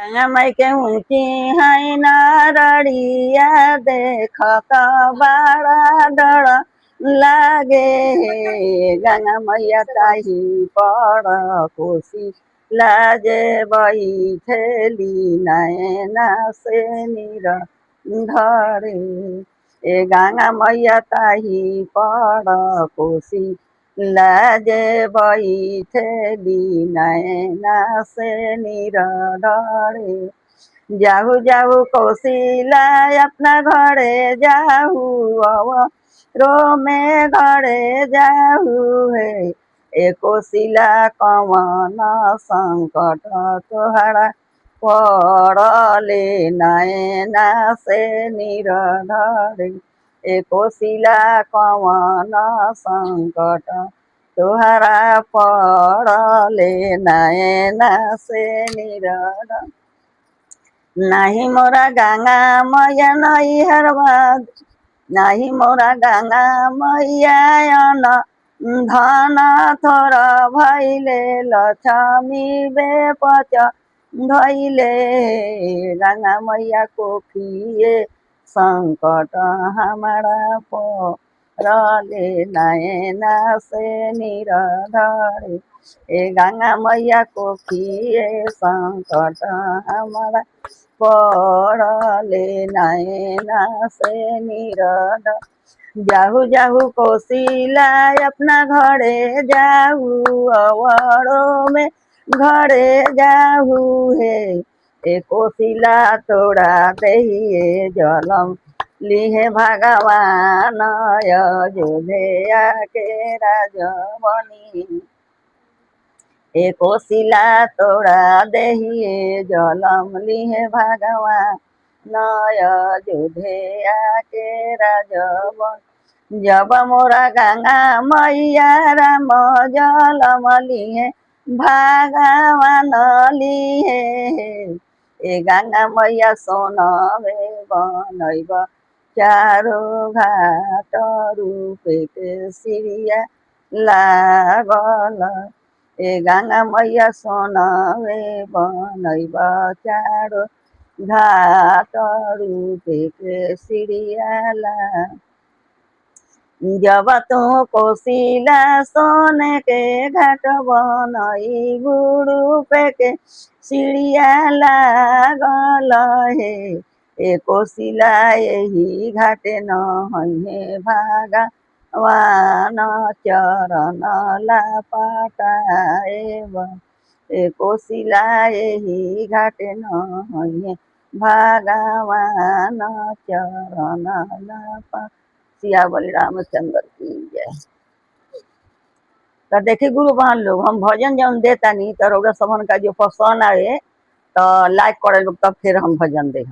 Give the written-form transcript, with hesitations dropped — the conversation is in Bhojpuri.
गंगा माई के ऊँची है नारड़िया देख तो बड़ा डर लागे हे। गंगा मैया ताही पर कोसी लाजे बैठेली नैना से नीर धरे। ए गंगा मैया ताही पर कोसी लाजे बैठेली नैना से नीर धरे। जाहू जाहू कौशिला अपना घरे जाहू अव रो में घरे जाहू है। ए कौशिला कवन संकट तोहरा पड़ले नैना से नीर धरे। ए कौशिला कवन संकट तोहरा पड़ले नैना से नीर धरे। नहीं मोरा गंगा मैया नहीं हरवाद, नहीं मोरा गंगा मैया धन थोड़ा भैले लक्ष्मी बेपच धैले। गंगा मैया को किए संकट हमारा पड़ले नैना से नीर धरे। ए गंगा मैया को किए संकट हमारा पड़ले नैना से नीर धरे। जाहू जाहू कौशिला अपना घरे जाहू अवरो में घरे जाहू है। ए कौशिला तोड़ा दहिए जलम लिहे भगवान अयोध्या के राजमणि। ए कौशिला तोड़ा दहिए जलम लिहे भगवान अयोध्या के राजमणि। जब मोरा गंगा मैया राम जलम लिहे भगवान लिहे। ए गंगा मैया सोनवे बनैब चारो घाट रूपे के सिरिया लागल। ए गंगा मैया सोनवे बनैब चारो घाट रूपे के सिरिया लागल। जब तू कौशिला सोने के घाट बनई रूपे के सिरिया लागल हे। ए कौशिला यही घाटे नहिए भगवान चरण लपटाएब। ए कौशिला यही घाटे नहिए भगवान चरण लपटाएब। सियावली रामचंद्र की जय। तो देखिए गुरु बहन लोग, हम भजन जब देता नहीं तो रउरा समन का जो पसंद आए तो लाइक करे लोग, तब फिर हम भजन दे।